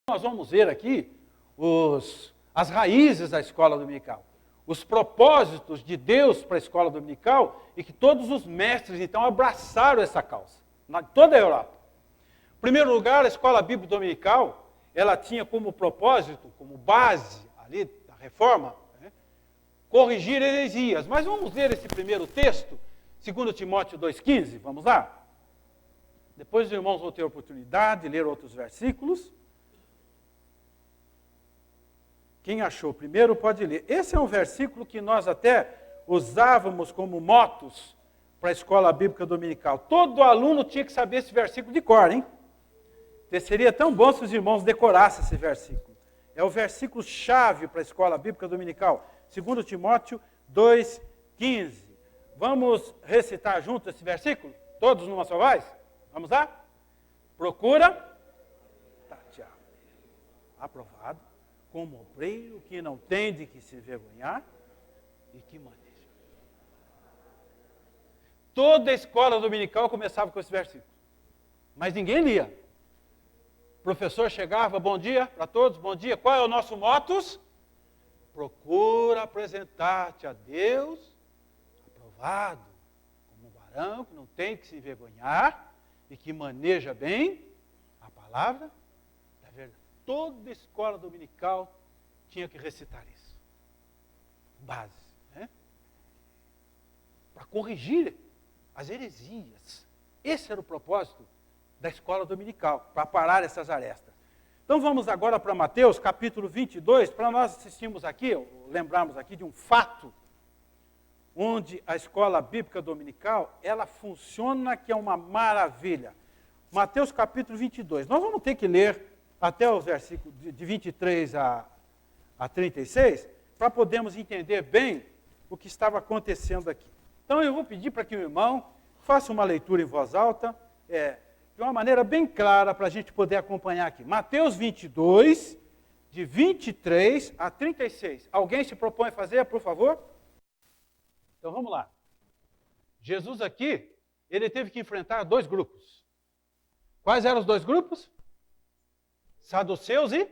Nós vamos ver aqui as raízes da escola dominical, os propósitos de Deus para a escola dominical e que todos os mestres, então, abraçaram essa causa, em toda a Europa. Em primeiro lugar, a escola bíblica dominical, ela tinha como propósito, como base ali da reforma, corrigir heresias. Mas vamos ler esse primeiro texto, 2 Timóteo 2,15, vamos lá? Depois os irmãos vão ter a oportunidade de ler outros versículos. Quem achou primeiro pode ler. Esse é um versículo que nós até usávamos como motos para a escola bíblica dominical. Todo aluno tinha que saber esse versículo de cor, hein? Seria tão bom se os irmãos decorassem esse versículo. É o versículo chave para a escola bíblica dominical. 2 Timóteo 2,15. Vamos recitar junto esse versículo? Todos numa só voz? Vamos lá? Procura. Tá, Tiago. Aprovado. Como obreiro que não tem de que se envergonhar e que maneja. Toda a escola dominical começava com esse versículo. Mas ninguém lia. O professor chegava, bom dia para todos, bom dia. Qual é o nosso motus? Procura apresentar-te a Deus aprovado, como um varão que não tem que se envergonhar e que maneja bem a palavra da verdade. Toda escola dominical tinha que recitar isso. Base, né? Para corrigir as heresias. Esse era o propósito da escola dominical, para parar essas arestas. Então vamos agora para Mateus, capítulo 22, para nós assistirmos aqui, lembrarmos aqui de um fato, onde a escola bíblica dominical, ela funciona que é uma maravilha. Mateus capítulo 22. Nós vamos ter que ler até os versículos de 23 a 36, para podermos entender bem o que estava acontecendo aqui. Então eu vou pedir para que o irmão faça uma leitura em voz alta, de uma maneira bem clara, para a gente poder acompanhar aqui. Mateus 22, de 23 a 36. Alguém se propõe a fazer, por favor? Então vamos lá. Jesus aqui, ele teve que enfrentar dois grupos. Quais eram os dois grupos? Saduceus e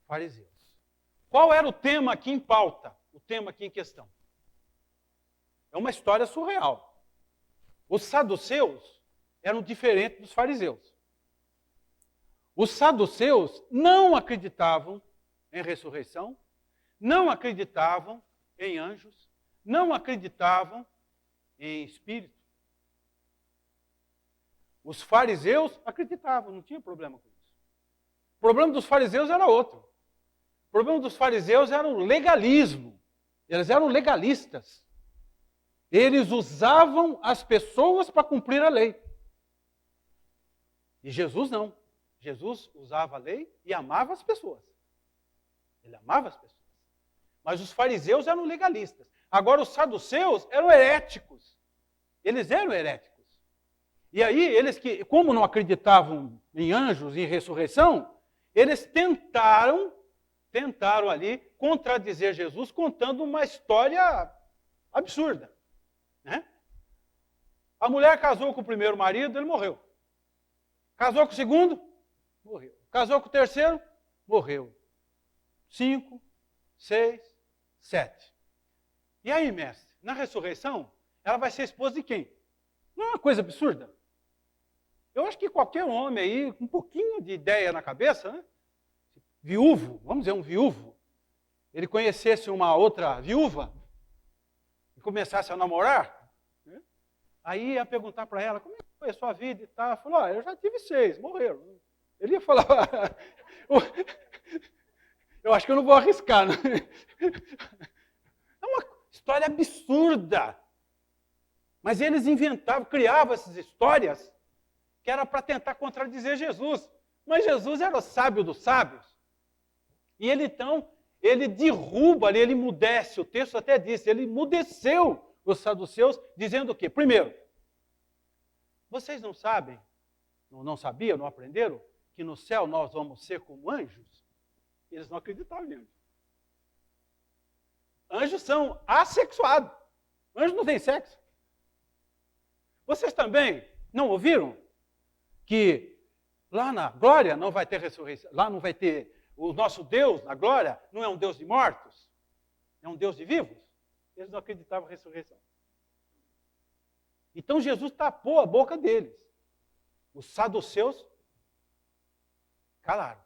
fariseus. Qual era o tema aqui em pauta? O tema aqui em questão? É uma história surreal. Os saduceus eram diferentes dos fariseus. Os saduceus não acreditavam em ressurreição, não acreditavam em anjos, não acreditavam em espírito. Os fariseus acreditavam, não tinha problema com isso. O problema dos fariseus era outro. O problema dos fariseus era o legalismo. Eles eram legalistas. Eles usavam as pessoas para cumprir a lei. E Jesus não. Jesus usava a lei e amava as pessoas. Ele amava as pessoas. Mas os fariseus eram legalistas. Agora os saduceus eram heréticos. Eles eram heréticos. E aí, eles que, como não acreditavam em anjos e em ressurreição, eles tentaram ali contradizer Jesus contando uma história absurda. Né? A mulher casou com o primeiro marido, ele morreu. Casou com o segundo, morreu. Casou com o terceiro, morreu. 5, 6, 7. E aí, mestre, na ressurreição, ela vai ser esposa de quem? Não é uma coisa absurda? Eu acho que qualquer homem aí, com um pouquinho de ideia na cabeça, né? Viúvo, vamos dizer um viúvo, ele conhecesse uma outra viúva e começasse a namorar, né? Aí ia perguntar para ela, como é que foi a sua vida e tal? Ela falou, eu já tive 6, morreram. Ele ia falar, eu acho que eu não vou arriscar. Né? É uma história absurda. Mas eles inventavam, criavam essas histórias que era para tentar contradizer Jesus. Mas Jesus era o sábio dos sábios. E ele então, ele derruba ali, ele emudece, o texto até disse, ele emudeceu os saduceus, dizendo o quê? Primeiro, vocês não sabem, não sabiam, não aprenderam, que no céu nós vamos ser como anjos? Eles não acreditavam em anjos. Anjos são assexuados. Anjos não têm sexo. Vocês também não ouviram que Lá na glória não vai ter ressurreição. Lá não vai ter... O nosso Deus, na glória, não é um Deus de mortos. É um Deus de vivos. Eles não acreditavam em ressurreição. Então Jesus tapou a boca deles. Os saduceus calaram.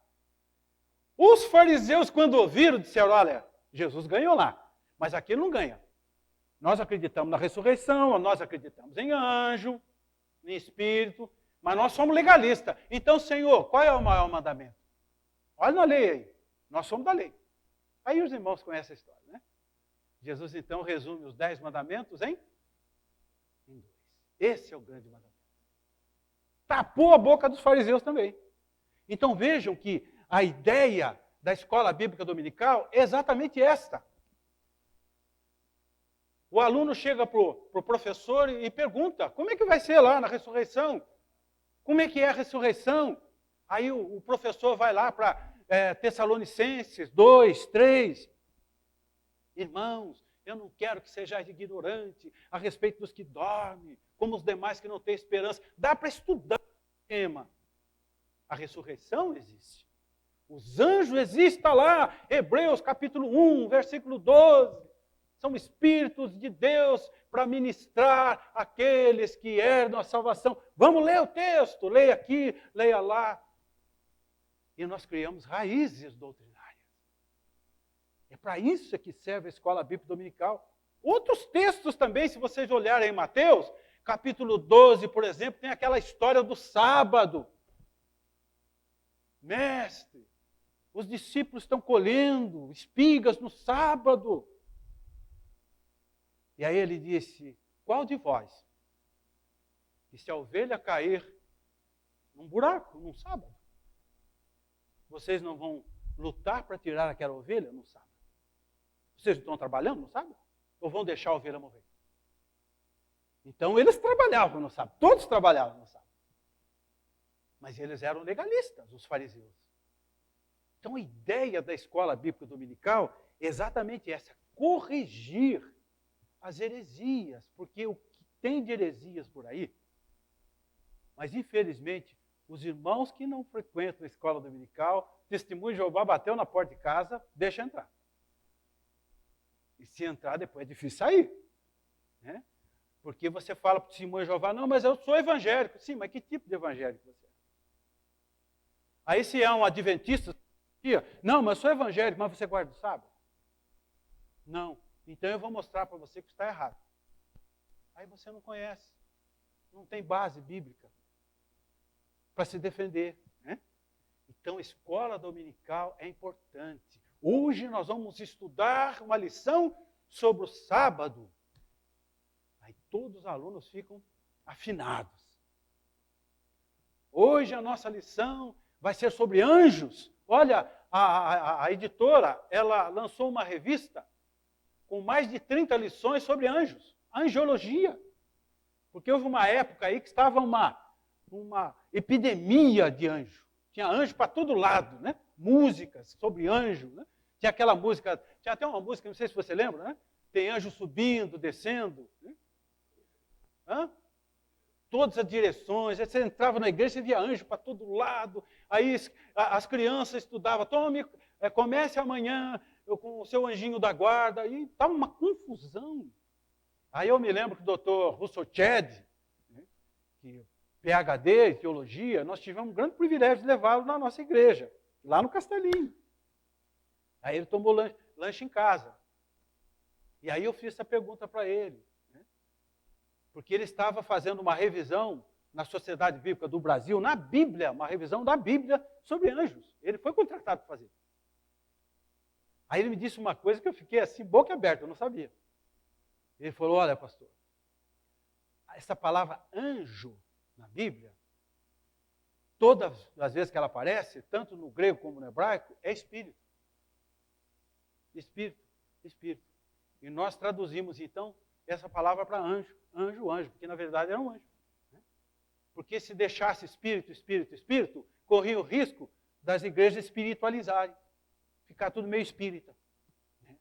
Os fariseus, quando ouviram, disseram, olha, Jesus ganhou lá, mas aqui ele não ganha. Nós acreditamos na ressurreição, nós acreditamos em anjo, em espírito, mas nós somos legalistas. Então, Senhor, qual é o maior mandamento? Olha na lei aí. Nós somos da lei. Aí os irmãos conhecem a história, né? Jesus, então, resume os 10 mandamentos em 2. Esse é o grande mandamento. Tapou a boca dos fariseus também. Então, vejam que a ideia da escola bíblica dominical é exatamente esta. O aluno chega para o professor e pergunta, como é que vai ser lá na ressurreição? Como é que é a ressurreição? Aí o professor vai lá para Tessalonicenses 2, 3. Irmãos, eu não quero que sejais ignorante a respeito dos que dormem, como os demais que não têm esperança. Dá para estudar o tema. A ressurreição existe. Os anjos existem lá. Hebreus capítulo 1, versículo 12. São espíritos de Deus para ministrar aqueles que herdam a salvação. Vamos ler o texto. Leia aqui, leia lá. E nós criamos raízes doutrinárias. É para isso que serve a escola bíblica dominical. Outros textos também, se vocês olharem em Mateus, capítulo 12, por exemplo, tem aquela história do sábado. Mestre, os discípulos estão colhendo espigas no sábado. E aí ele disse, qual de vós? E se a ovelha cair num buraco, num sábado, vocês não vão lutar para tirar aquela ovelha no sábado? Vocês não estão trabalhando no sábado? Ou vão deixar a ovelha morrer? Então eles trabalhavam no sábado, todos trabalhavam no sábado. Mas eles eram legalistas, os fariseus. Então a ideia da escola bíblica dominical é exatamente essa, corrigir as heresias, porque o que tem de heresias por aí, mas infelizmente os irmãos que não frequentam a escola dominical, testemunho de Jeová bateu na porta de casa, deixa entrar. E se entrar depois é difícil sair, né? Porque você fala para o testemunho de Jeová, não, mas eu sou evangélico. Sim, mas que tipo de evangélico você é? Aí se é um adventista, não, mas eu sou evangélico, mas você guarda o sábado? Não. Então eu vou mostrar para você que está errado. Aí você não conhece, não tem base bíblica para se defender, né? Então a escola dominical é importante. Hoje nós vamos estudar uma lição sobre o sábado. Aí todos os alunos ficam afinados. Hoje a nossa lição vai ser sobre anjos. Olha, a editora, ela lançou uma revista com mais de 30 lições sobre anjos, angiologia. Porque houve uma época aí que estava uma epidemia de anjo. Tinha anjo para todo lado, né? Músicas sobre anjo, né? Tinha aquela música, tinha até uma música, não sei se você lembra, né? Tem anjo subindo, descendo, né? Todas as direções, aí você entrava na igreja e via anjo para todo lado, aí as crianças estudavam, comece amanhã com o seu anjinho da guarda, e estava uma confusão. Aí eu me lembro que o doutor Russell Chad, né, que PhD em teologia, nós tivemos um grande privilégio de levá-lo na nossa igreja, lá no Castelinho. Aí ele tomou lanche em casa. E aí eu fiz essa pergunta para ele, né, porque ele estava fazendo uma revisão na Sociedade Bíblica do Brasil, na Bíblia, uma revisão da Bíblia sobre anjos. Ele foi contratado para fazer. Aí ele me disse uma coisa que eu fiquei assim, boca aberta, eu não sabia. Ele falou, olha, pastor, essa palavra anjo na Bíblia, todas as vezes que ela aparece, tanto no grego como no hebraico, é espírito. Espírito, espírito. E nós traduzimos, então, essa palavra para anjo, anjo, anjo, porque na verdade era um anjo. Né? Porque se deixasse espírito, espírito, espírito, corria o risco das igrejas espiritualizarem. Ficar tudo meio espírita. Né?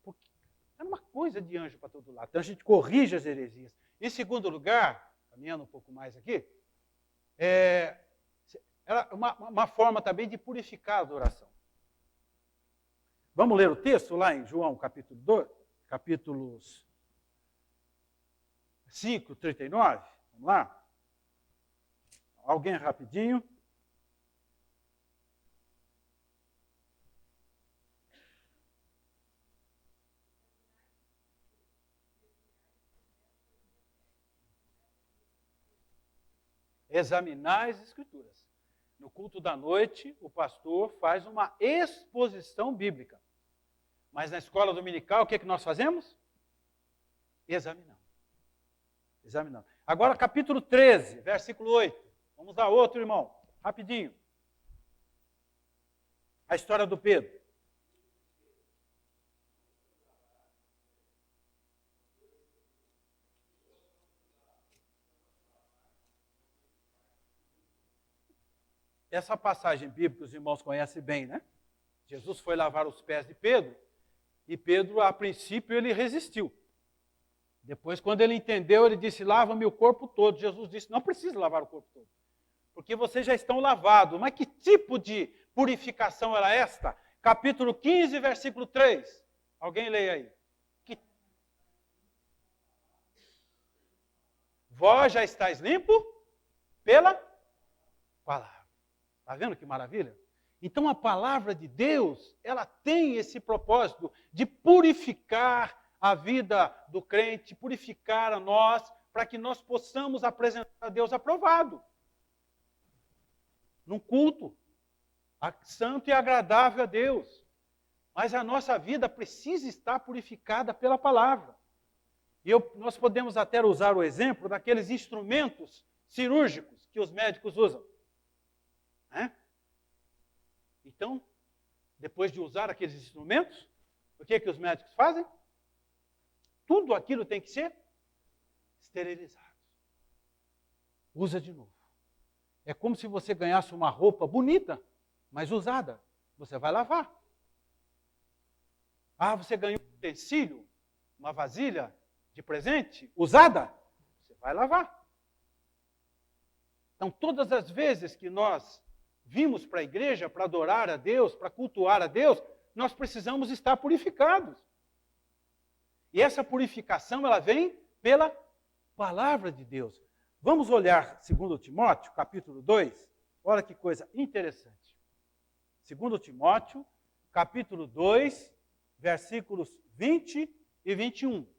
Porque era uma coisa de anjo para todo lado. Então a gente corrige as heresias. Em segundo lugar, caminhando um pouco mais aqui, Era uma forma também de purificar a adoração. Vamos ler o texto lá em João capítulo 2, capítulos 5, 39? Vamos lá? Alguém rapidinho? Examinar as Escrituras. No culto da noite, o pastor faz uma exposição bíblica. Mas na escola dominical, o que nós fazemos? Examinamos. Examinamos. Agora, capítulo 13, versículo 8. Vamos dar outro, irmão. Rapidinho. A história do Pedro. Essa passagem bíblica os irmãos conhecem bem, né? Jesus foi lavar os pés de Pedro, e Pedro, a princípio, ele resistiu. Depois, quando ele entendeu, ele disse, lava-me o corpo todo. Jesus disse, não precisa lavar o corpo todo, porque vocês já estão lavados. Mas que tipo de purificação era esta? Capítulo 15, versículo 3. Alguém leia aí. Vós já estáis limpo pela palavra. Está vendo que maravilha? Então a palavra de Deus, ela tem esse propósito de purificar a vida do crente, purificar a nós, para que nós possamos apresentar a Deus aprovado. Num culto santo e agradável a Deus. Mas a nossa vida precisa estar purificada pela palavra. E nós podemos até usar o exemplo daqueles instrumentos cirúrgicos que os médicos usam. Então, depois de usar aqueles instrumentos, o que os médicos fazem? Tudo aquilo tem que ser esterilizado. Usa de novo. É como se você ganhasse uma roupa bonita, mas usada. Você vai lavar. Ah, você ganhou um utensílio, uma vasilha de presente, usada. Você vai lavar. Então, todas as vezes que nós vimos para a igreja para adorar a Deus, para cultuar a Deus, nós precisamos estar purificados. E essa purificação, ela vem pela palavra de Deus. Vamos olhar 2 Timóteo, capítulo 2. Olha que coisa interessante. 2 Timóteo, capítulo 2, versículos 20 e 21.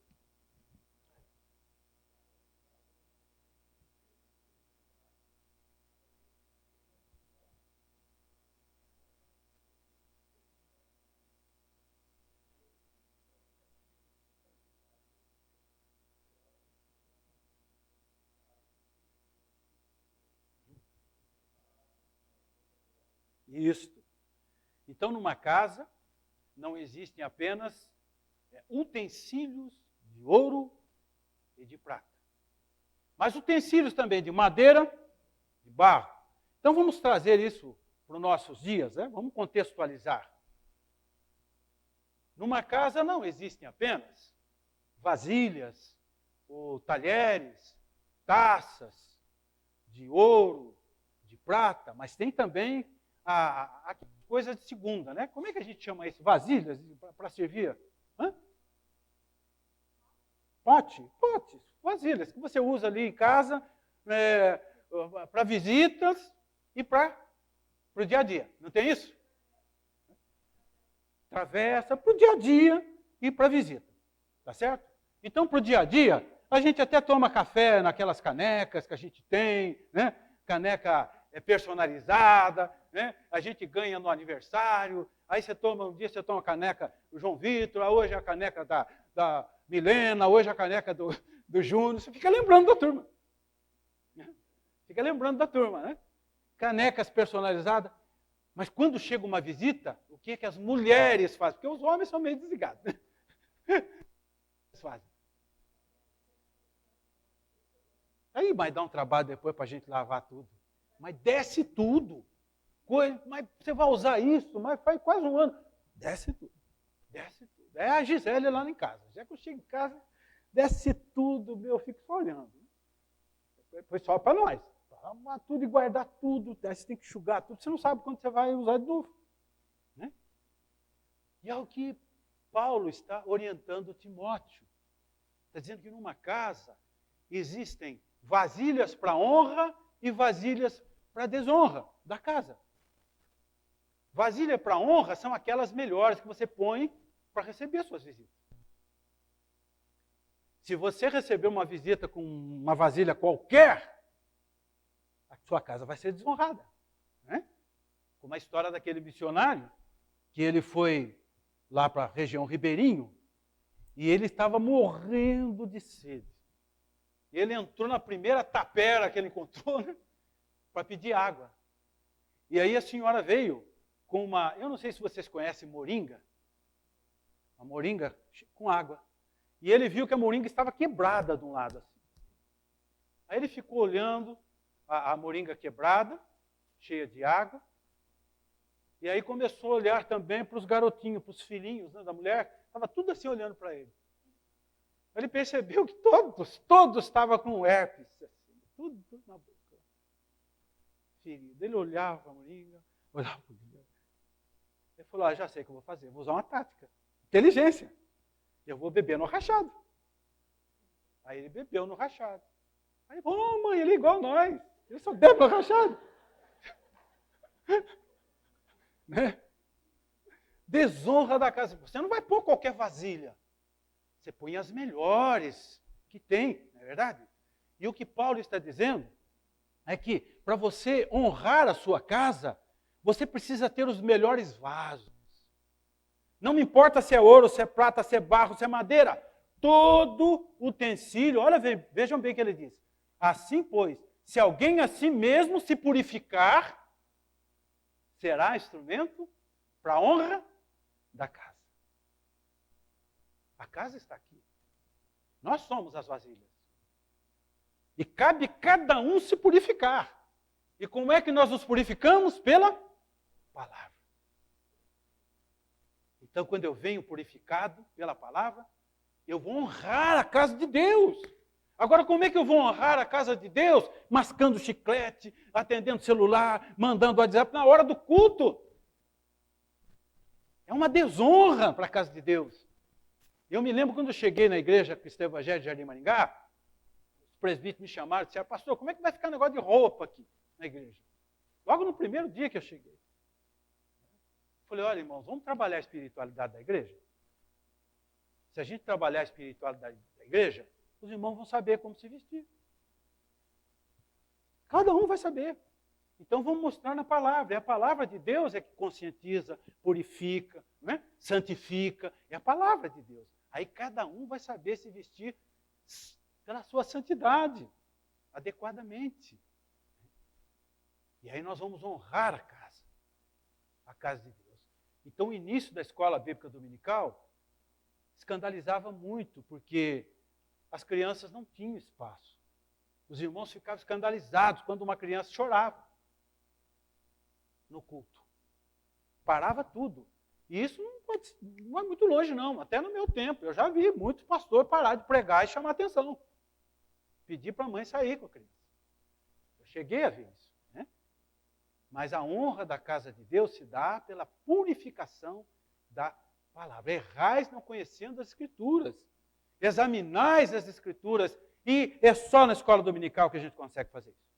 Isto. Então, numa casa, não existem apenas utensílios de ouro e de prata, mas utensílios também de madeira, de barro. Então, vamos trazer isso para os nossos dias, né? Vamos contextualizar. Numa casa não existem apenas vasilhas, ou talheres, taças de ouro, de prata, mas tem também a coisa de segunda, né? Como é que a gente chama isso? Vasilhas para servir? Potes, vasilhas que você usa ali em casa para visitas e para o dia a dia. Não tem isso? Travessa para o dia a dia e para visita. Tá certo? Então, para o dia a dia, a gente até toma café naquelas canecas que a gente tem, né? Caneca personalizada, né? A gente ganha no aniversário, aí um dia você toma a caneca do João Vitor, hoje a caneca da Milena, hoje a caneca do Júnior, você fica lembrando da turma. Fica lembrando da turma, né? Canecas personalizadas. Mas quando chega uma visita, o que as mulheres fazem? Porque os homens são meio desligados, né? Eles fazem. Aí vai dar um trabalho depois para a gente lavar tudo. Mas desce tudo. Mas você vai usar isso, mas faz quase um ano. Desce tudo. Desce tudo. É a Gisele lá em casa. Já que eu chego em casa, desce tudo, eu fico só olhando. Foi só para nós. arrumar tudo e guardar tudo. Aí você tem que enxugar tudo. Você não sabe quando você vai usar de novo. Né? E é o que Paulo está orientando Timóteo. Está dizendo que numa casa existem vasilhas para honra e vasilhas para desonra da casa. Vasilha para honra são aquelas melhores que você põe para receber suas visitas. Se você receber uma visita com uma vasilha qualquer, a sua casa vai ser desonrada. Né? Como a história daquele missionário, que ele foi lá para a região Ribeirinho, e ele estava morrendo de sede. Ele entrou na primeira tapera que ele encontrou, né, para pedir água. E aí a senhora veio com uma, eu não sei se vocês conhecem moringa, uma moringa com água. E ele viu que a moringa estava quebrada de um lado assim. Aí ele ficou olhando a moringa quebrada, cheia de água, e aí começou a olhar também para os garotinhos, para os filhinhos, né, da mulher, estava tudo assim olhando para ele. Ele percebeu que todos estavam com herpes, assim, tudo na boca. Ferido. Ele olhava para a moringa, olhava para o moringa. Ele falou, já sei o que eu vou fazer, vou usar uma tática. Inteligência. Eu vou beber no rachado. Aí ele bebeu no rachado. Aí, mãe, ele é igual nós. Ele só bebe no rachado. Né? Desonra da casa. Você não vai pôr qualquer vasilha. Você põe as melhores que tem, não é verdade? E o que Paulo está dizendo é que para você honrar a sua casa, você precisa ter os melhores vasos. Não me importa se é ouro, se é prata, se é barro, se é madeira. Todo utensílio, olha, vejam bem o que ele diz. Assim, pois, se alguém a si mesmo se purificar, será instrumento para a honra da casa. A casa está aqui. Nós somos as vasilhas. E cabe cada um se purificar. E como é que nós nos purificamos? Pela palavra. Então, quando eu venho purificado pela palavra, eu vou honrar a casa de Deus. Agora, como é que eu vou honrar a casa de Deus? Mascando chiclete, atendendo celular, mandando WhatsApp na hora do culto. É uma desonra para a casa de Deus. Eu me lembro quando eu cheguei na igreja Cristã Evangélica de Jardim Maringá, os presbíteros me chamaram e disseram, pastor, como é que vai ficar o negócio de roupa aqui na igreja? Logo no primeiro dia que eu cheguei. Falei, olha, irmãos, vamos trabalhar a espiritualidade da igreja? Se a gente trabalhar a espiritualidade da igreja, os irmãos vão saber como se vestir. Cada um vai saber. Então vamos mostrar na palavra. E a palavra de Deus é que conscientiza, purifica, né? Santifica. É a palavra de Deus. Aí cada um vai saber se vestir pela sua santidade, adequadamente. E aí nós vamos honrar a casa de Deus. Então o início da escola bíblica dominical escandalizava muito, porque as crianças não tinham espaço. Os irmãos ficavam escandalizados quando uma criança chorava no culto. Parava tudo. E isso não é muito longe, não. Até no meu tempo. Eu já vi muitos pastores parar de pregar e chamar atenção. Pedir para a mãe sair com a criança. Eu cheguei a ver isso. Né? Mas a honra da casa de Deus se dá pela purificação da palavra. Errais não conhecendo as Escrituras. Examinais as Escrituras. E é só na escola dominical que a gente consegue fazer isso.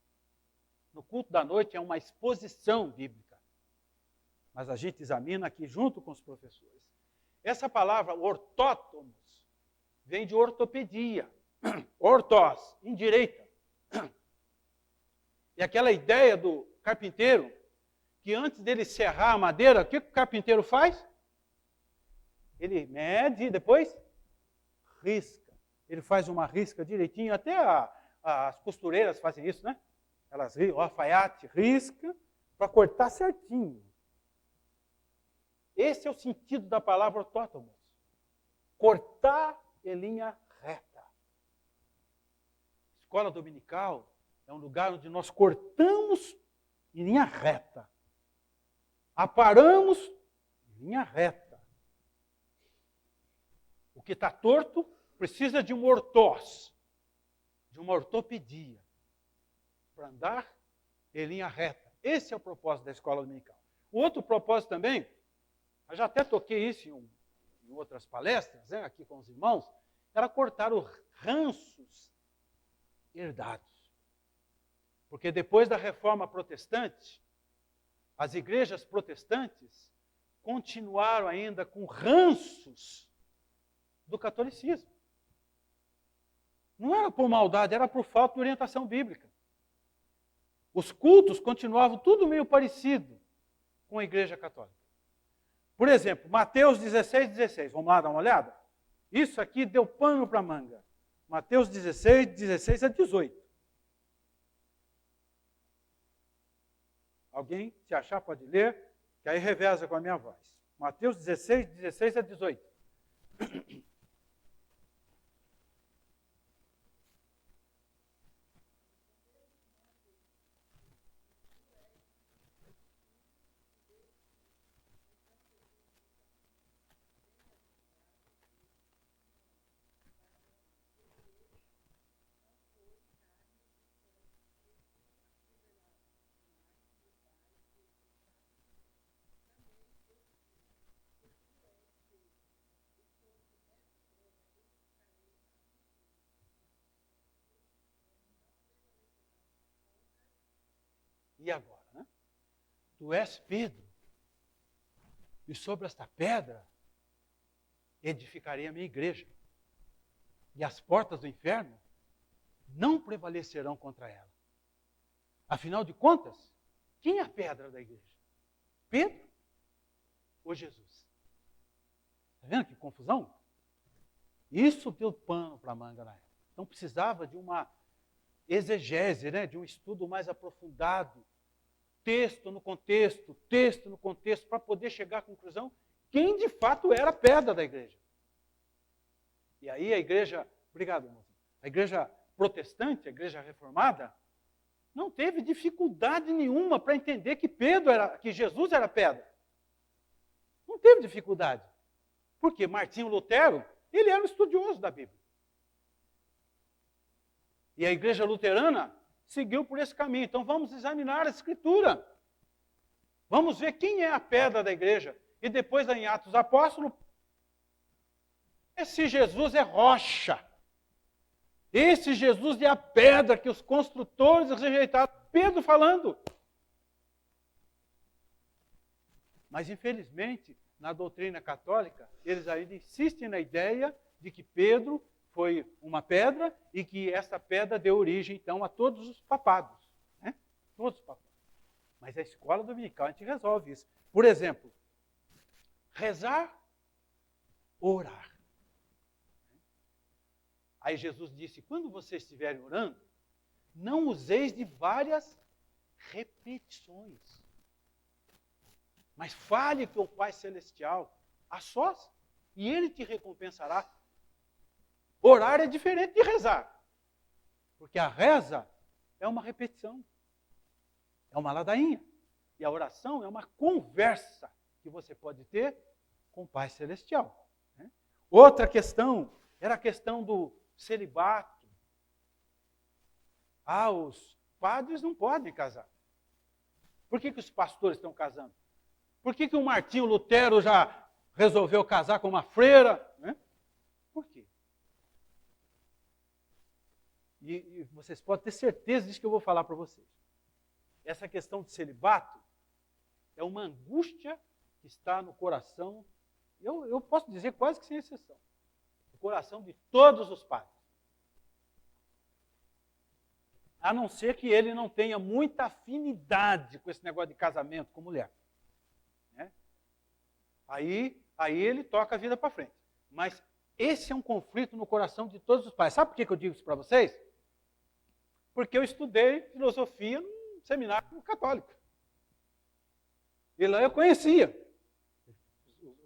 No culto da noite é uma exposição bíblica. Mas a gente examina aqui junto com os professores. Essa palavra ortótomos vem de ortopedia. Ortós, endireita. E aquela ideia do carpinteiro, que antes dele serrar a madeira, o que o carpinteiro faz? Ele mede e depois risca. Ele faz uma risca direitinho, até as costureiras fazem isso, né? Elas, o alfaiate risca para cortar certinho. Esse é o sentido da palavra ortótomos. Cortar em linha reta. Escola dominical é um lugar onde nós cortamos em linha reta. Aparamos em linha reta. O que está torto precisa de um ortós, de uma ortopedia. para andar em linha reta. Esse é o propósito da escola dominical. O outro propósito também, eu já até toquei isso em outras palestras, né, aqui com os irmãos, era cortar os ranços herdados. Porque depois da reforma protestante, as igrejas protestantes continuaram ainda com ranços do catolicismo. Não era por maldade, era por falta de orientação bíblica. Os cultos continuavam tudo meio parecido com a igreja católica. Por exemplo, Mateus 16:16. Vamos lá dar uma olhada? Isso aqui deu pano para manga. Mateus 16 a 18. Alguém, se achar, pode ler, que aí reveza com a minha voz. Mateus 16 a 18. E agora, né? Tu és Pedro, e sobre esta pedra edificarei a minha igreja, e as portas do inferno não prevalecerão contra ela. Afinal de contas, quem é a pedra da igreja? Pedro ou Jesus? Está vendo que confusão? Isso deu pano para a manga na época. Então precisava de uma exegese, né? De um estudo mais aprofundado, texto no contexto, para poder chegar à conclusão quem de fato era a pedra da igreja. E aí a igreja, obrigado, irmão, a igreja protestante, a igreja reformada, não teve dificuldade nenhuma para entender que Jesus era pedra. Não teve dificuldade. Porque Martinho Lutero, ele era um estudioso da Bíblia. E a igreja luterana seguiu por esse caminho. Então vamos examinar a Escritura. Vamos ver quem é a pedra da igreja. E depois, em Atos dos Apóstolos, esse Jesus é rocha. Esse Jesus é a pedra que os construtores rejeitaram. Pedro falando. Mas, infelizmente, na doutrina católica, eles ainda insistem na ideia de que Pedro foi uma pedra e que essa pedra deu origem, então, a todos os papados. Né? Todos os papados. Mas a escola dominical, a gente resolve isso. Por exemplo, rezar, orar. Aí Jesus disse, quando vocês estiverem orando, não useis de várias repetições. Mas fale com o Pai Celestial, a sós, e Ele te recompensará. Orar é diferente de rezar. Porque a reza é uma repetição. É uma ladainha. E a oração é uma conversa que você pode ter com o Pai Celestial. Né? Outra questão era a questão do celibato. Os padres não podem casar. Por que os pastores estão casando? Por que o Martinho Lutero já resolveu casar com uma freira? Né? Por quê? E vocês podem ter certeza disso que eu vou falar para vocês. Essa questão de celibato é uma angústia que está no coração, eu posso dizer quase que sem exceção, no coração de todos os padres. A não ser que ele não tenha muita afinidade com esse negócio de casamento com mulher. Né? Aí ele toca a vida para frente. Mas esse é um conflito no coração de todos os pais. Sabe por que eu digo isso para vocês? Porque eu estudei filosofia num seminário católico. E lá eu conhecia.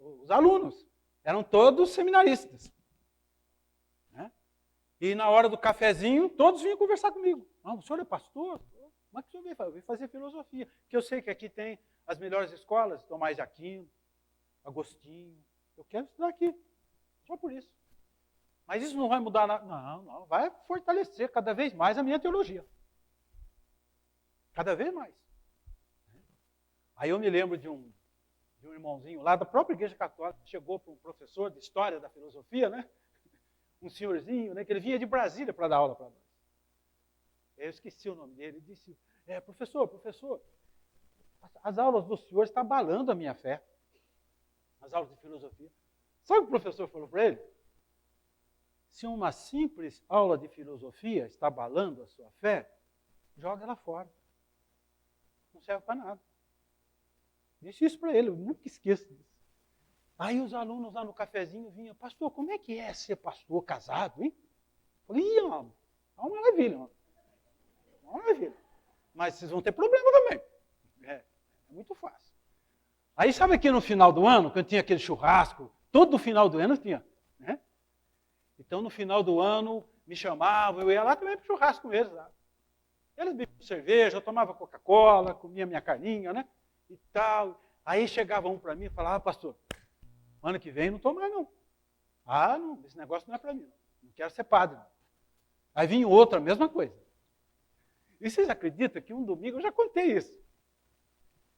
Os alunos eram todos seminaristas. Né? E na hora do cafezinho, todos vinham conversar comigo. O senhor é pastor? Como é que o senhor veio fazer? Eu vim fazer filosofia. Porque eu sei que aqui tem as melhores escolas, Tomás de Aquino, Agostinho. Eu quero estudar aqui. Só por isso. Mas isso não vai mudar nada. Não. Vai fortalecer cada vez mais a minha teologia. Cada vez mais. Aí eu me lembro de um irmãozinho lá da própria Igreja Católica, chegou para um professor de História da Filosofia, né? Um senhorzinho, né? Que ele vinha de Brasília para dar aula para nós. Eu esqueci o nome dele, ele disse, professor, as aulas do senhor estão abalando a minha fé. As aulas de filosofia. Sabe o que o professor falou para ele? Se uma simples aula de filosofia está abalando a sua fé, joga ela fora. Não serve para nada. Disse isso para ele, eu nunca esqueço disso. Aí os alunos lá no cafezinho vinham, pastor, como é que é ser pastor casado, hein? Eu falei, é uma maravilha, uma maravilha. Mas vocês vão ter problema também. É muito fácil. Aí sabe que no final do ano, quando tinha aquele churrasco, todo final do ano tinha, né? Então no final do ano me chamavam, eu ia lá também para o churrasco com eles. Lá. Eles bebiam cerveja, eu tomava Coca-Cola, comia minha carninha, né? E tal. Aí chegava um para mim e falava, pastor, ano que vem não estou mais não. Não, esse negócio não é para mim. Não quero ser padre. Não. Aí vinha outro, a mesma coisa. E vocês acreditam que um domingo, eu já contei isso.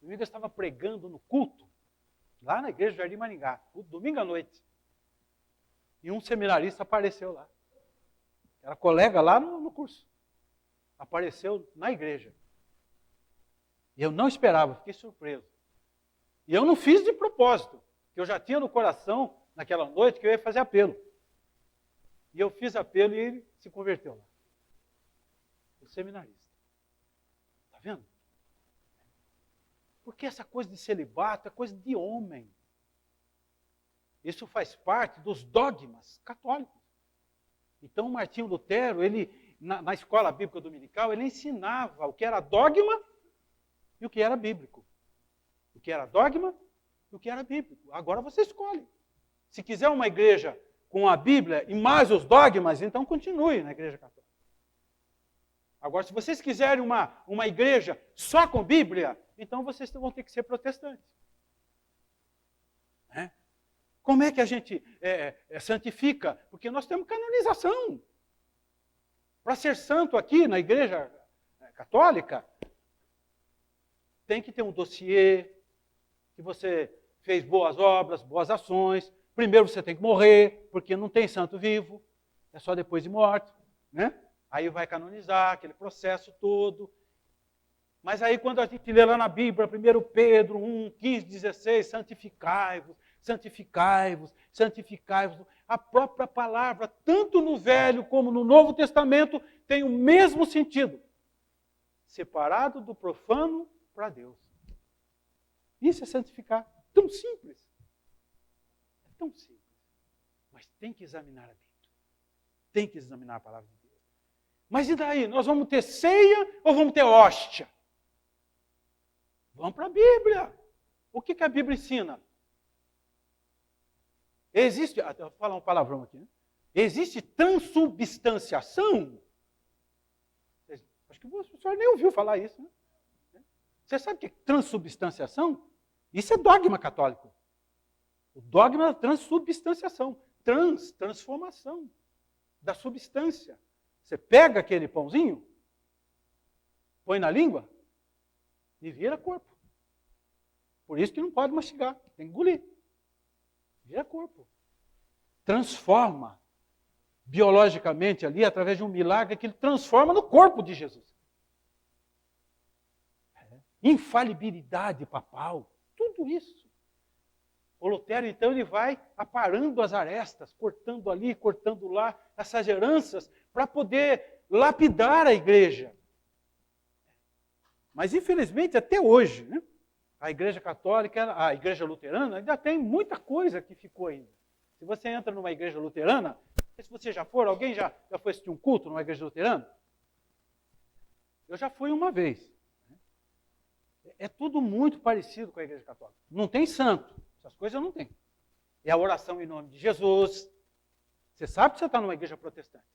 Domingo eu estava pregando no culto, lá na igreja do Jardim Maringá, culto, domingo à noite. E um seminarista apareceu lá. Era colega lá no curso. Apareceu na igreja. E eu não esperava, fiquei surpreso. E eu não fiz de propósito, que eu já tinha no coração, naquela noite, que eu ia fazer apelo. E eu fiz apelo e ele se converteu lá. O seminarista. Está vendo? Porque essa coisa de celibato é coisa de homem. Isso faz parte dos dogmas católicos. Então, Martinho Lutero, ele, na escola bíblica dominical, ele ensinava o que era dogma e o que era bíblico. O que era dogma e o que era bíblico. Agora você escolhe. Se quiser uma igreja com a Bíblia e mais os dogmas, então continue na igreja católica. Agora, se vocês quiserem uma igreja só com Bíblia, então vocês vão ter que ser protestantes. Como é que a gente santifica? Porque nós temos canonização. Para ser santo aqui na igreja católica, tem que ter um dossiê, que você fez boas obras, boas ações. Primeiro você tem que morrer, porque não tem santo vivo, é só depois de morto, né? Aí vai canonizar, aquele processo todo. Mas aí quando a gente lê lá na Bíblia, 1 Pedro 1, 15, 16, santificai-vos, santificai-vos, santificai-vos. A própria palavra, tanto no Velho como no Novo Testamento, tem o mesmo sentido. Separado do profano para Deus. Isso é santificar. Tão simples. É tão simples. Mas tem que examinar a Bíblia. Tem que examinar a palavra de Deus. Mas e daí? Nós vamos ter ceia ou vamos ter hóstia? Vamos para a Bíblia. O que a Bíblia ensina? Vou falar um palavrão aqui, né? Existe transubstanciação? Acho que o senhor nem ouviu falar isso, né? Você sabe o que é transubstanciação? Isso é dogma católico. O dogma da transubstanciação. Transformação da substância. Você pega aquele pãozinho, põe na língua e vira corpo. Por isso que não pode mastigar, tem que engolir. Vira corpo. Transforma biologicamente ali, através de um milagre, que ele transforma no corpo de Jesus. Infalibilidade papal, tudo isso. O Lutero, então, ele vai aparando as arestas, cortando ali, cortando lá, essas heranças, para poder lapidar a igreja. Mas, infelizmente, até hoje, né, a igreja católica, a igreja luterana, ainda tem muita coisa que ficou ainda. Se você entra numa igreja luterana, não sei se você já for, alguém já foi assistir um culto numa igreja luterana? Eu já fui uma vez. É tudo muito parecido com a igreja católica. Não tem santo, essas coisas não tem. É a oração em nome de Jesus. Você sabe que você está numa igreja protestante.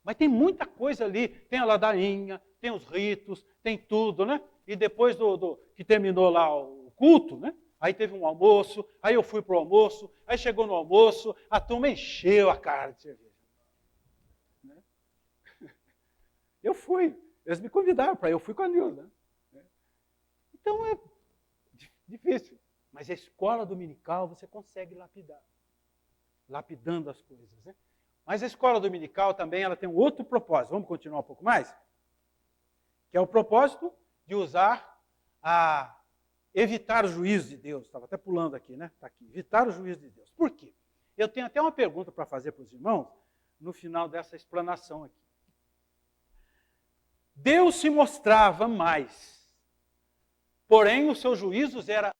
Mas tem muita coisa ali, tem a ladainha, tem os ritos, tem tudo, né? E depois que terminou lá o culto, né? Aí teve um almoço, aí eu fui para o almoço, aí chegou no almoço, a turma encheu a cara de cerveja. Né? Eu fui, eles me convidaram para ir, eu fui com a Nilza. Né? Então é difícil. Mas a escola dominical você consegue lapidar. Lapidando as coisas, né? Mas a escola dominical também ela tem um outro propósito. Vamos continuar um pouco mais? Que é o propósito de evitar o juízo de Deus. Estava até pulando aqui, né? Está aqui. Evitar o juízo de Deus. Por quê? Eu tenho até uma pergunta para fazer para os irmãos no final dessa explanação aqui. Deus se mostrava mais, porém os seus juízos eram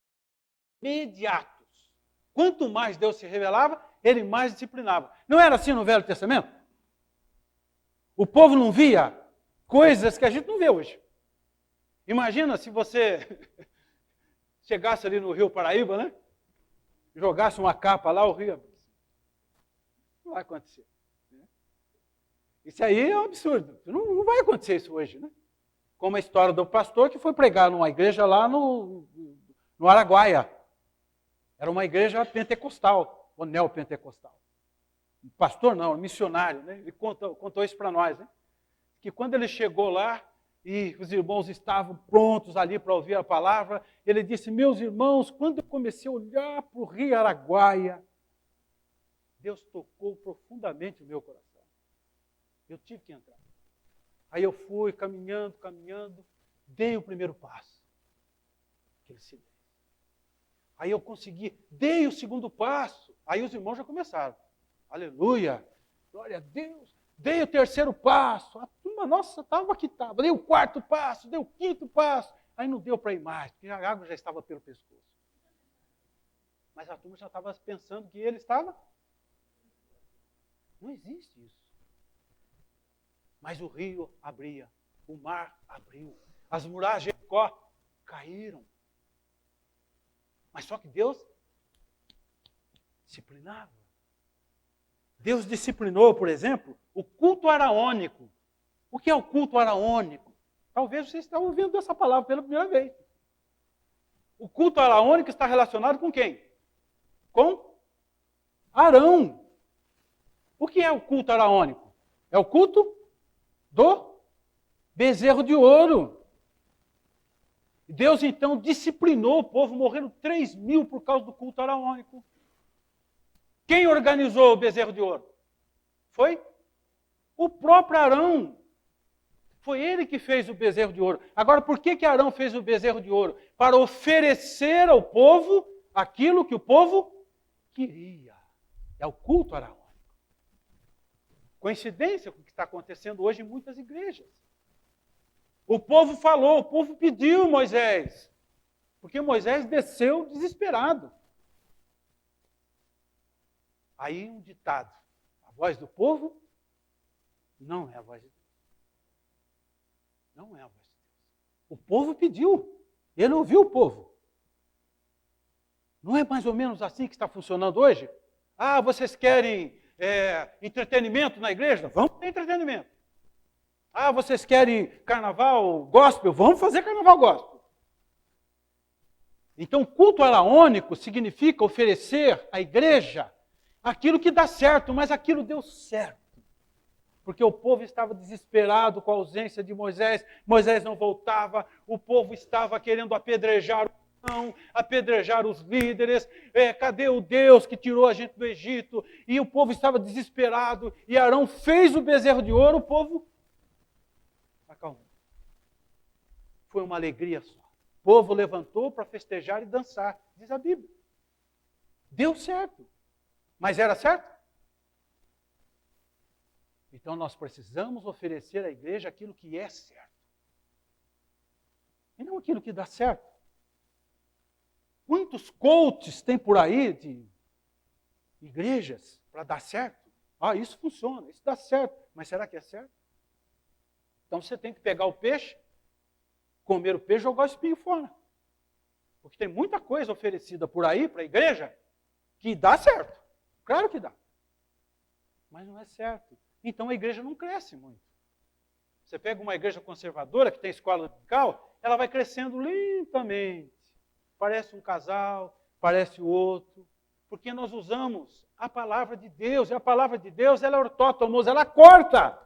imediatos. Quanto mais Deus se revelava, ele mais disciplinava. Não era assim no Velho Testamento? O povo não via coisas que a gente não vê hoje. Imagina se você chegasse ali no Rio Paraíba, né? Jogasse uma capa lá, o rio. Não vai acontecer. Isso aí é um absurdo. Não vai acontecer isso hoje, né? Como a história do pastor que foi pregar numa igreja lá no Araguaia. Era uma igreja pentecostal, ou neopentecostal. Pastor não, missionário, né? Ele contou isso para nós, né? Que quando ele chegou lá e os irmãos estavam prontos ali para ouvir a palavra, ele disse: meus irmãos, quando eu comecei a olhar para o rio Araguaia, Deus tocou profundamente o meu coração. Eu tive que entrar. Aí eu fui caminhando, dei o primeiro passo. Aquele silêncio. Aí eu consegui, dei o segundo passo. Aí os irmãos já começaram. Aleluia, glória a Deus. Dei o terceiro passo. A turma, nossa, estava que estava. Dei o quarto passo, dei o quinto passo. Aí não deu para ir mais, porque a água já estava pelo pescoço. Mas a turma já estava pensando que ele estava. Não existe isso. Mas o rio abria, o mar abriu, as muralhas de Jericó caíram. Mas só que Deus disciplinava. Deus disciplinou, por exemplo, o culto araônico. O que é o culto araônico? Talvez você esteja ouvindo essa palavra pela primeira vez. O culto araônico está relacionado com quem? Com Arão. O que é o culto araônico? É o culto do bezerro de ouro. Deus então disciplinou o povo, morreram 3.000 por causa do culto araônico. Quem organizou o bezerro de ouro? Foi o próprio Arão. Foi ele que fez o bezerro de ouro. Agora, por que Arão fez o bezerro de ouro? Para oferecer ao povo aquilo que o povo queria. É o culto araônico. Coincidência com o que está acontecendo hoje em muitas igrejas. O povo falou, o povo pediu Moisés. Porque Moisés desceu desesperado. Aí um ditado. A voz do povo não é a voz de Deus. Não é a voz de Deus. O povo pediu. Ele ouviu o povo. Não é mais ou menos assim que está funcionando hoje? Ah, vocês querem entretenimento na igreja? Vamos ter entretenimento. Ah, vocês querem carnaval gospel? Vamos fazer carnaval gospel. Então, culto araônico significa oferecer à igreja aquilo que dá certo, mas aquilo deu certo. Porque o povo estava desesperado com a ausência de Moisés, Moisés não voltava, o povo estava querendo apedrejar o povo, apedrejar os líderes, cadê o Deus que tirou a gente do Egito? E o povo estava desesperado, e Arão fez o bezerro de ouro, o povo acalmou. Foi uma alegria só. O povo levantou para festejar e dançar, diz a Bíblia. Deu certo. Mas era certo? Então nós precisamos oferecer à igreja aquilo que é certo. E não aquilo que dá certo. Quantos coaches tem por aí de igrejas para dar certo? Ah, isso funciona, isso dá certo. Mas será que é certo? Então você tem que pegar o peixe, comer o peixe e jogar o espinho fora. Porque tem muita coisa oferecida por aí para a igreja que dá certo. Claro que dá. Mas não é certo. Então a igreja não cresce muito. Você pega uma igreja conservadora que tem escola dominical, ela vai crescendo lentamente. Parece um casal, parece o outro. Porque nós usamos a palavra de Deus. E a palavra de Deus, ela é ortótomos, ela corta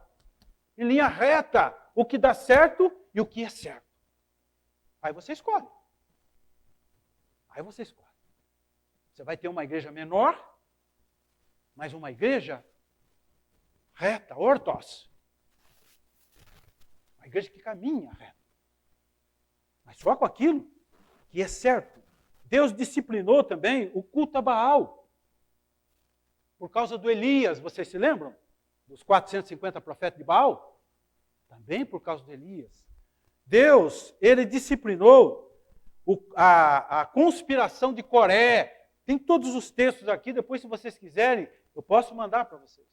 em linha reta o que dá certo e o que é certo. Aí você escolhe. Aí você escolhe. Você vai ter uma igreja menor, mas uma igreja reta, ortos. Uma igreja que caminha reta. Mas só com aquilo que é certo. Deus disciplinou também o culto a Baal. Por causa do Elias, vocês se lembram? Dos 450 profetas de Baal? Também por causa de Elias. Deus, ele disciplinou a conspiração de Coré. Tem todos os textos aqui, depois se vocês quiserem, eu posso mandar para vocês.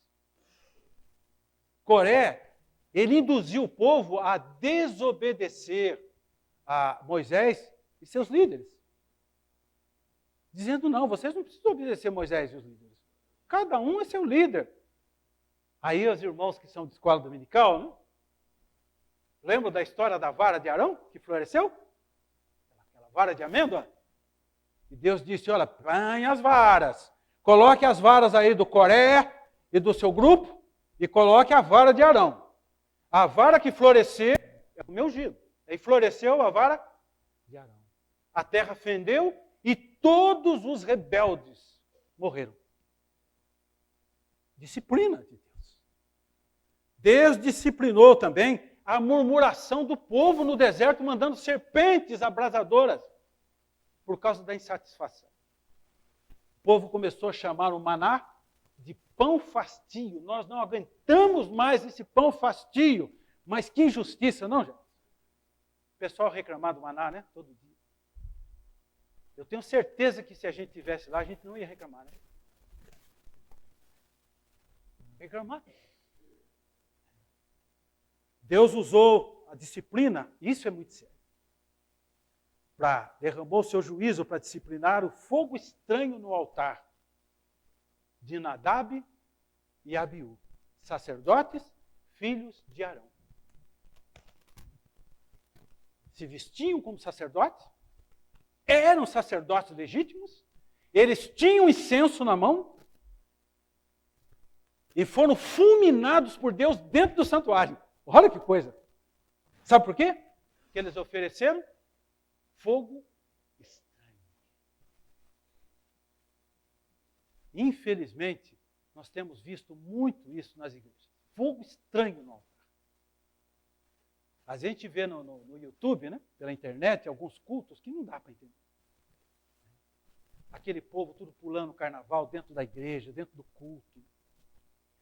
Coré, ele induziu o povo a desobedecer a Moisés e seus líderes. Dizendo, não, vocês não precisam obedecer Moisés e os líderes. Cada um é seu líder. Aí os irmãos que são de escola dominical, né? Lembram da história da vara de Arão, que floresceu? Aquela vara de amêndoa? E Deus disse, olha, põe as varas. Coloque as varas aí do Coré e do seu grupo e coloque a vara de Arão. A vara que florescer é o meu ungido. Aí floresceu a vara de Arão. A terra fendeu e todos os rebeldes morreram. Disciplina de Deus. Deus disciplinou também a murmuração do povo no deserto, mandando serpentes abrasadoras por causa da insatisfação. O povo começou a chamar o maná de pão fastio. Nós não aguentamos mais esse pão fastio. Mas que injustiça, não, gente? O pessoal reclamar do maná, né? Todo dia. Eu tenho certeza que se a gente estivesse lá, a gente não ia reclamar, né? Reclamar. Deus usou a disciplina, isso é muito sério. Derramou o seu juízo para disciplinar o fogo estranho no altar de Nadab e Abiú, sacerdotes, filhos de Arão. Se vestiam como sacerdotes, eram sacerdotes legítimos, eles tinham incenso na mão e foram fulminados por Deus dentro do santuário. Olha que coisa. Sabe por quê? Porque eles ofereceram fogo estranho. Infelizmente, nós temos visto muito isso nas igrejas. Fogo estranho no altar. A gente vê no YouTube, né, pela internet, alguns cultos que não dá para entender. Aquele povo tudo pulando carnaval dentro da igreja, dentro do culto.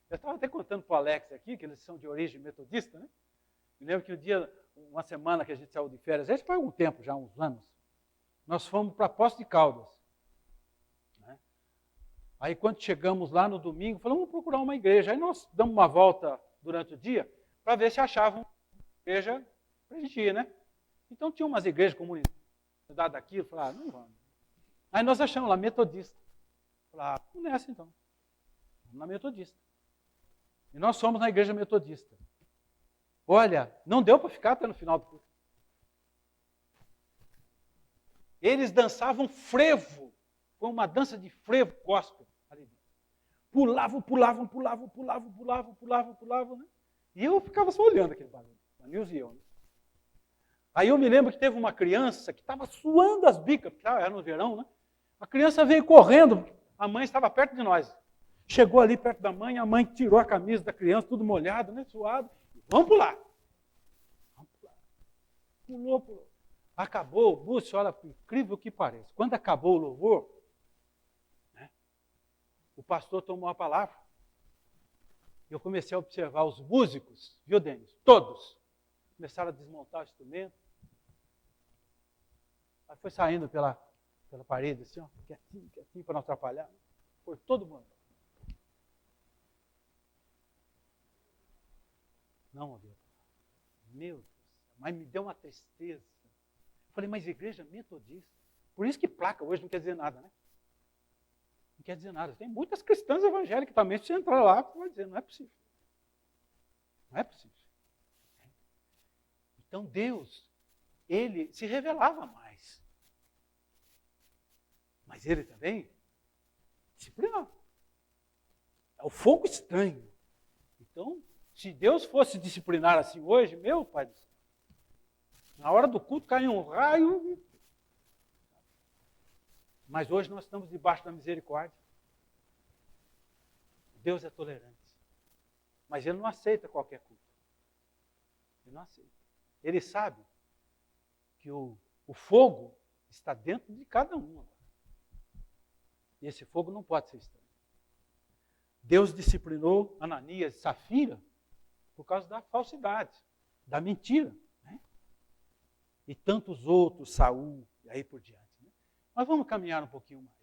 Eu estava até contando para o Alex aqui, que eles são de origem metodista, né? Me lembro que um dia, uma semana que a gente saiu de férias, a gente faz algum tempo já, uns anos, nós fomos para Poços de Caldas. Né? Aí quando chegamos lá no domingo, falamos, vamos procurar uma igreja. Aí nós damos uma volta durante o dia para ver se achavam uma igreja para a gente ir, né? Então tinha umas igrejas comunitárias daquilo, falaram, não vamos. Aí nós achamos lá, metodista. Falaram, vamos nessa então. Vamos na metodista. E nós fomos na igreja metodista. Olha, não deu para ficar até no final do culto. Eles dançavam frevo. Foi uma dança de frevo gospel ali dentro. Pulavam, né? E eu ficava só olhando aquele barulho. A Nilce e eu. Né? Aí eu me lembro que teve uma criança que estava suando as bicas, porque era no verão, né? A criança veio correndo, a mãe estava perto de nós. Chegou ali perto da mãe, a mãe tirou a camisa da criança, tudo molhado, né, suado. Vamos pular. Vamos pular. Pulou. Acabou, Búcio, olha, incrível que pareça. Quando acabou o louvor, né, o pastor tomou a palavra. Eu comecei a observar os músicos, viu, Denis? Todos. Começaram a desmontar o instrumento. Aí foi saindo pela parede, assim, ó, quietinho, para não atrapalhar. Por todo mundo. Não ouviu. Meu Deus, mas me deu uma tristeza. Eu falei, mas igreja metodista. Por isso que placa hoje não quer dizer nada, né? Não quer dizer nada. Tem muitas cristãs evangélicas também, se você entrar lá, você vai dizer, não é possível. Não é possível. Então Deus, ele se revelava mais. Mas ele também disciplinava. É o fogo estranho. Então, se Deus fosse disciplinar assim hoje, meu Pai do céu, na hora do culto cai um raio. Mas hoje nós estamos debaixo da misericórdia. Deus é tolerante. Mas Ele não aceita qualquer culto. Ele não aceita. Ele sabe que o fogo está dentro de cada um agora. E esse fogo não pode ser estranho. Deus disciplinou Ananias e Safira por causa da falsidade, da mentira. Né? E tantos outros, Saul, e aí por diante. Né? Mas vamos caminhar um pouquinho mais.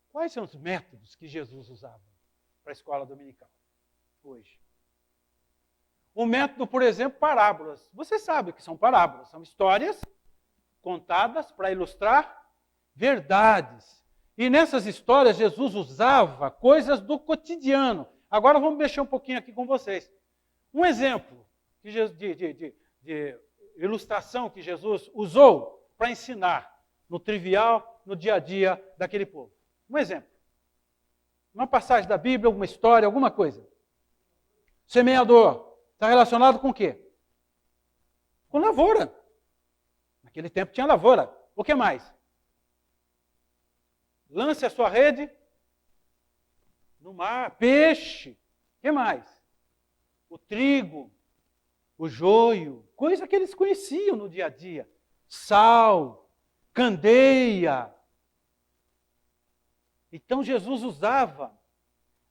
Quais são os métodos que Jesus usava para a escola dominical hoje? O método, por exemplo, parábolas. Você sabe o que são parábolas. São histórias contadas para ilustrar verdades. E nessas histórias, Jesus usava coisas do cotidiano. Agora vamos mexer um pouquinho aqui com vocês. Um exemplo de ilustração que Jesus usou para ensinar no trivial, no dia a dia daquele povo. Um exemplo. Uma passagem da Bíblia, alguma história, alguma coisa. Semeador. Está relacionado com o quê? Com lavoura. Naquele tempo tinha lavoura. O que mais? Lance a sua rede no mar. Peixe. O que mais? O trigo, o joio. Coisa que eles conheciam no dia a dia. Sal, candeia. Então Jesus usava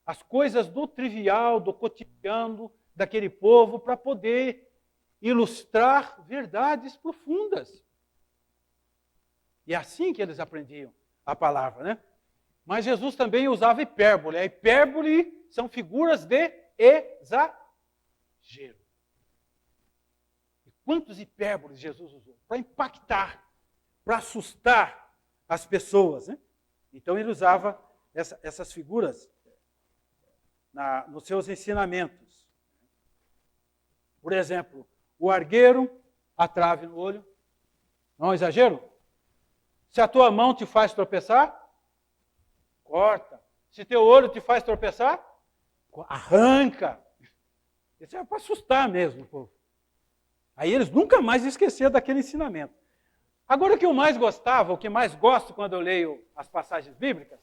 as coisas do trivial, do cotidiano, daquele povo para poder ilustrar verdades profundas. E é assim que eles aprendiam a palavra, né? Mas Jesus também usava hipérbole. A hipérbole são figuras de exagero. E quantos hipérboles Jesus usou? Para impactar, para assustar as pessoas, né? Então ele usava essas figuras nos seus ensinamentos. Por exemplo, o argueiro, a trave no olho. Não é um exagero? Se a tua mão te faz tropeçar, corta. Se teu olho te faz tropeçar, arranca. Isso é para assustar mesmo o povo. Aí eles nunca mais esqueceram daquele ensinamento. Agora o que eu mais gostava, o que mais gosto quando eu leio as passagens bíblicas,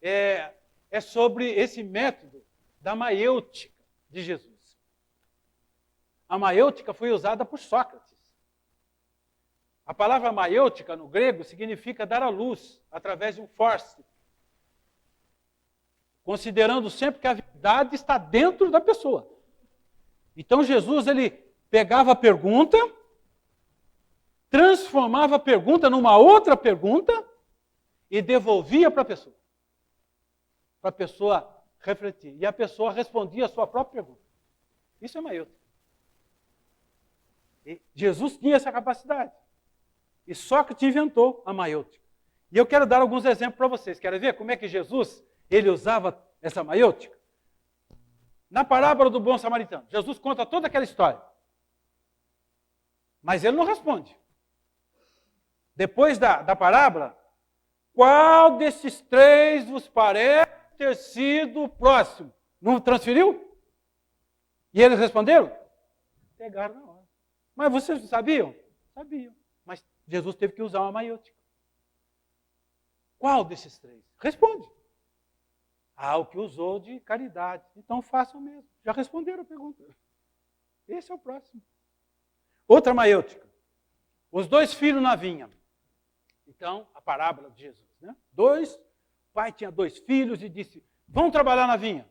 é sobre esse método da maiêutica de Jesus. A maiêutica foi usada por Sócrates. A palavra maiêutica no grego significa dar à luz através de um fórceps, considerando sempre que a verdade está dentro da pessoa. Então Jesus ele pegava a pergunta, transformava a pergunta numa outra pergunta e devolvia para a pessoa refletir. E a pessoa respondia a sua própria pergunta. Isso é maiêutica. E Jesus tinha essa capacidade. E Sócrates inventou a maiêutica. E eu quero dar alguns exemplos para vocês. Querem ver como é que Jesus ele usava essa maiêutica? Na parábola do bom samaritano, Jesus conta toda aquela história. Mas ele não responde. Depois da parábola, qual desses três vos parece ter sido o próximo? Não transferiu? E eles responderam? Pegaram na hora. Mas vocês sabiam? Sabiam. Mas Jesus teve que usar uma maiêutica. Qual desses três? Responde. O que usou de caridade. Então façam mesmo. Já responderam a pergunta. Esse é o próximo. Outra maiêutica. Os dois filhos na vinha. Então, a parábola de Jesus. Né? O pai tinha 2 filhos e disse, vão trabalhar na vinha.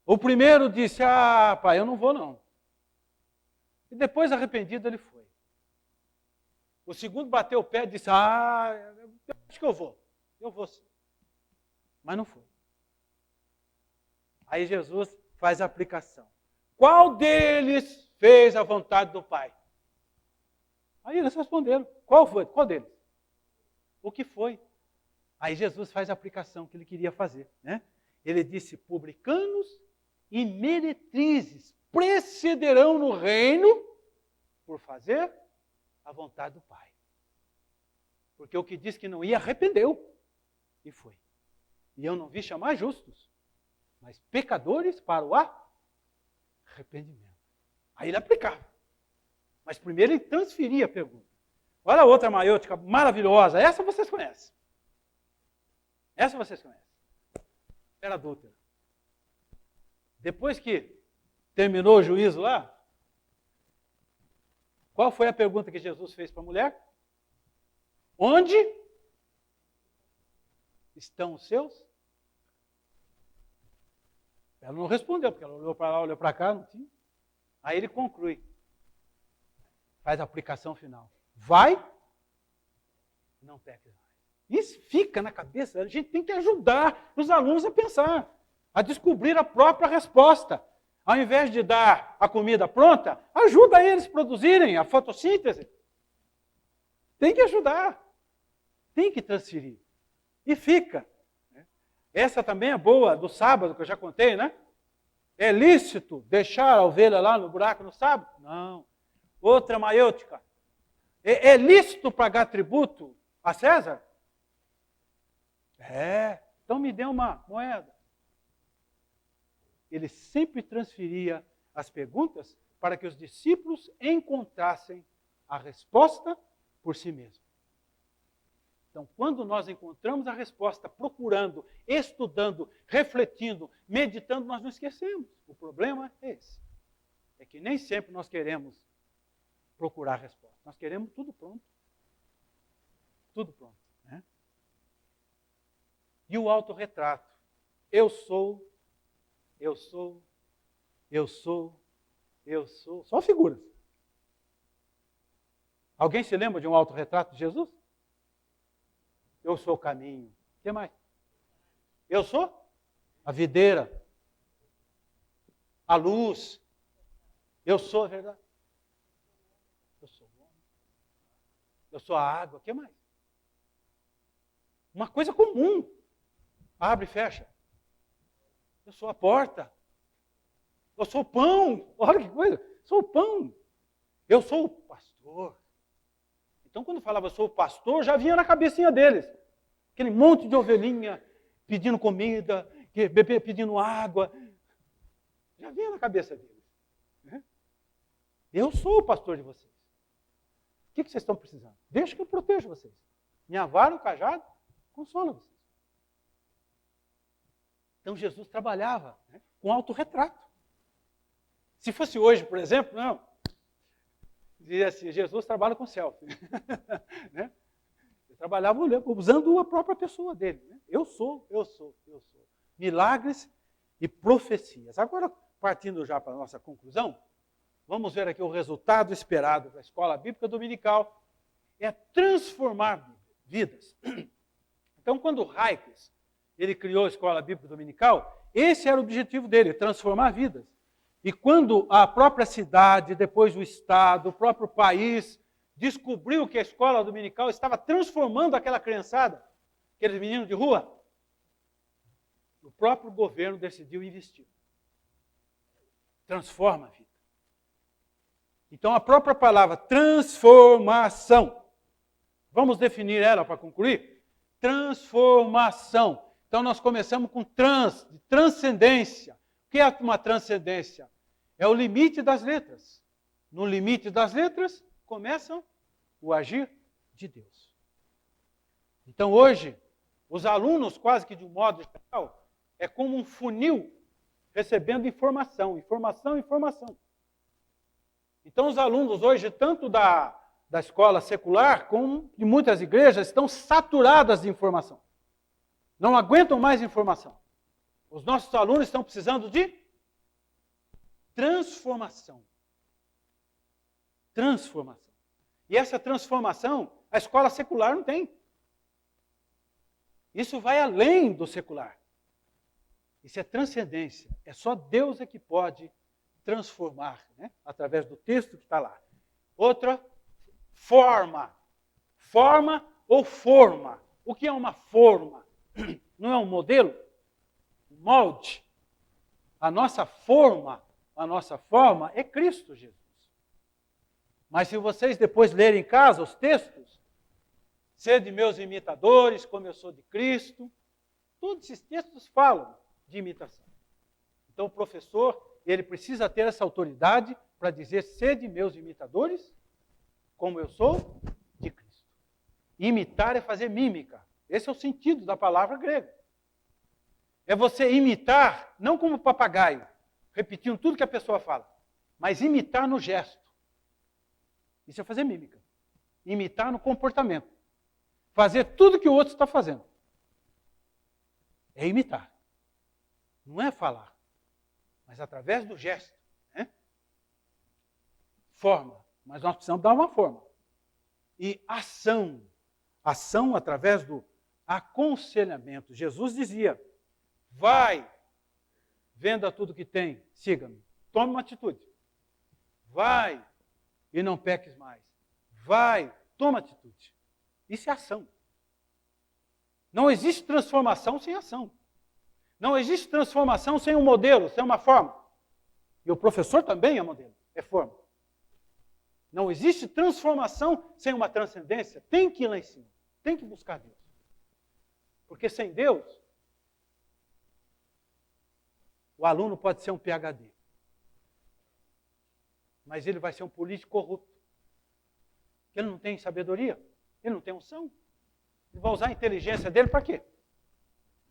O primeiro disse, pai, eu não vou não. E depois, arrependido, ele foi. O segundo bateu o pé e disse, eu acho que eu vou. Eu vou sim. Mas não foi. Aí Jesus faz a aplicação. Qual deles fez a vontade do Pai? Aí eles responderam. Qual foi? Qual deles? O que foi? Aí Jesus faz a aplicação que ele queria fazer. Né? Ele disse, publicanos e meretrizes precederão no reino por fazer a vontade do Pai. Porque o que disse que não ia, arrependeu. E foi. E eu não vi chamar justos, mas pecadores para o arrependimento. Aí ele aplicava. Mas primeiro ele transferia a pergunta. Olha a outra maiôtica maravilhosa. Essa vocês conhecem. Essa vocês conhecem. Era adúltera. Depois que terminou o juízo lá, qual foi a pergunta que Jesus fez para a mulher? Onde estão os seus? Ela não respondeu, porque ela olhou para lá, olhou para cá, não tinha. Aí ele conclui. Faz a aplicação final. Vai, não peques mais. Isso fica na cabeça. A gente tem que ajudar os alunos a pensar, a descobrir a própria resposta. Ao invés de dar a comida pronta, ajuda eles a produzirem a fotossíntese. Tem que ajudar. Tem que transferir. E fica. Essa também é boa, do sábado, que eu já contei, né? É lícito deixar a ovelha lá no buraco no sábado? Não. Outra maiôtica. É lícito pagar tributo a César? Então me dê uma moeda. Ele sempre transferia as perguntas para que os discípulos encontrassem a resposta por si mesmos. Então, quando nós encontramos a resposta procurando, estudando, refletindo, meditando, nós não esquecemos. O problema é esse. É que nem sempre nós queremos procurar a resposta. Nós queremos tudo pronto. Tudo pronto. Né? E o autorretrato. Eu sou. Só figuras. Alguém se lembra de um autorretrato de Jesus? Eu sou o caminho. O que mais? Eu sou a videira. A luz. Eu sou a verdade. Eu sou o homem. Eu sou a água. O que mais? Uma coisa comum. Abre e fecha. Eu sou a porta. Eu sou o pão. Olha que coisa. Sou o pão. Eu sou o pastor. Então, quando falava sou o pastor, já vinha na cabecinha deles. Aquele monte de ovelhinha pedindo comida, pedindo água. Já vinha na cabeça deles. Né? Eu sou o pastor de vocês. O que vocês estão precisando? Deixa que eu proteja vocês. Minha vara, o cajado, consola vocês. Então, Jesus trabalhava, né, com autorretrato. Se fosse hoje, por exemplo, não. Dizia assim, Jesus trabalha com selfie. Né? Ele trabalhava usando a própria pessoa dele. Né? Eu sou. Milagres e profecias. Agora, partindo já para a nossa conclusão, vamos ver aqui o resultado esperado da Escola Bíblica Dominical. É transformar vidas. Então, quando Raikes, ele criou a Escola Bíblica Dominical, esse era o objetivo dele, transformar vidas. E quando a própria cidade, depois o Estado, o próprio país, descobriu que a escola dominical estava transformando aquela criançada, aqueles meninos de rua, o próprio governo decidiu investir. Transforma a vida. Então a própria palavra transformação, vamos definir ela para concluir? Transformação. Então nós começamos com de transcendência. O que é uma transcendência? É o limite das letras. No limite das letras, começa o agir de Deus. Então hoje, os alunos, quase que de um modo geral, é como um funil recebendo informação. Então os alunos hoje, tanto da escola secular, como de muitas igrejas, estão saturadas de informação. Não aguentam mais informação. Os nossos alunos estão precisando de transformação. Transformação. E essa transformação, a escola secular não tem. Isso vai além do secular. Isso é transcendência. É só Deus é que pode transformar, né? Através do texto que está lá. Outra, forma. Forma ou forma. O que é uma forma? Não é um modelo? Um molde? A nossa forma é Cristo Jesus. Mas se vocês depois lerem em casa os textos, sede meus imitadores, como eu sou de Cristo, todos esses textos falam de imitação. Então o professor, ele precisa ter essa autoridade para dizer, sede meus imitadores, como eu sou de Cristo. Imitar é fazer mímica. Esse é o sentido da palavra grega. É você imitar, não como papagaio, repetindo tudo que a pessoa fala, mas imitar no gesto. Isso é fazer mímica. Imitar no comportamento. Fazer tudo que o outro está fazendo. É imitar. Não é falar, mas através do gesto. Né? Forma. Mas nós precisamos dar uma forma. E ação. Ação através do aconselhamento. Jesus dizia, vai, venda tudo que tem, siga-me. Tome uma atitude. Vai e não peques mais. Vai, toma atitude. Isso é ação. Não existe transformação sem ação. Não existe transformação sem um modelo, sem uma forma. E o professor também é modelo, é forma. Não existe transformação sem uma transcendência. Tem que ir lá em cima. Tem que buscar Deus. Porque sem Deus, o aluno pode ser um PhD. Mas ele vai ser um político corrupto. Ele não tem sabedoria. Ele não tem unção. Ele vai usar a inteligência dele para quê?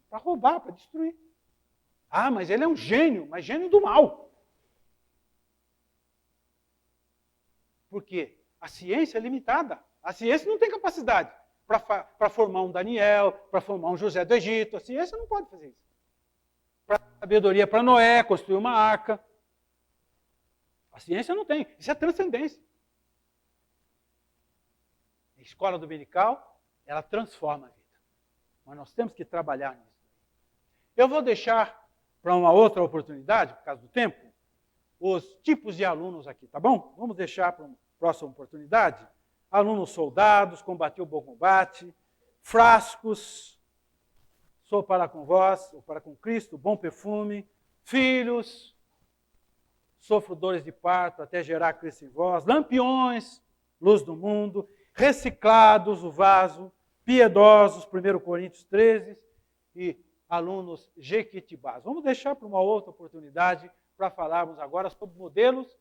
Para roubar, para destruir. Ah, mas ele é um gênio, mas gênio do mal. Por quê? A ciência é limitada. A ciência não tem capacidade para formar um Daniel, para formar um José do Egito. A ciência não pode fazer isso. Para sabedoria para Noé, construir uma arca. A ciência não tem. Isso é transcendência. A escola dominical, ela transforma a vida. Mas nós temos que trabalhar nisso. Eu vou deixar para uma outra oportunidade, por causa do tempo, os tipos de alunos aqui, tá bom? Vamos deixar para uma próxima oportunidade. Alunos soldados, combati o bom combate, frascos, sou para com vós, sou para com Cristo, bom perfume, filhos, sofro dores de parto até gerar Cristo em vós, lampiões, luz do mundo, reciclados, o vaso, piedosos, 1 Coríntios 13, e alunos jequitibás. Vamos deixar para uma outra oportunidade para falarmos agora sobre modelos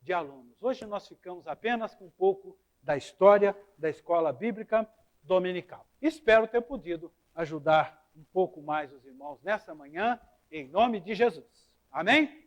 de alunos. Hoje nós ficamos apenas com um pouco da história da escola bíblica dominical. Espero ter podido ajudar um pouco mais os irmãos nessa manhã, em nome de Jesus. Amém?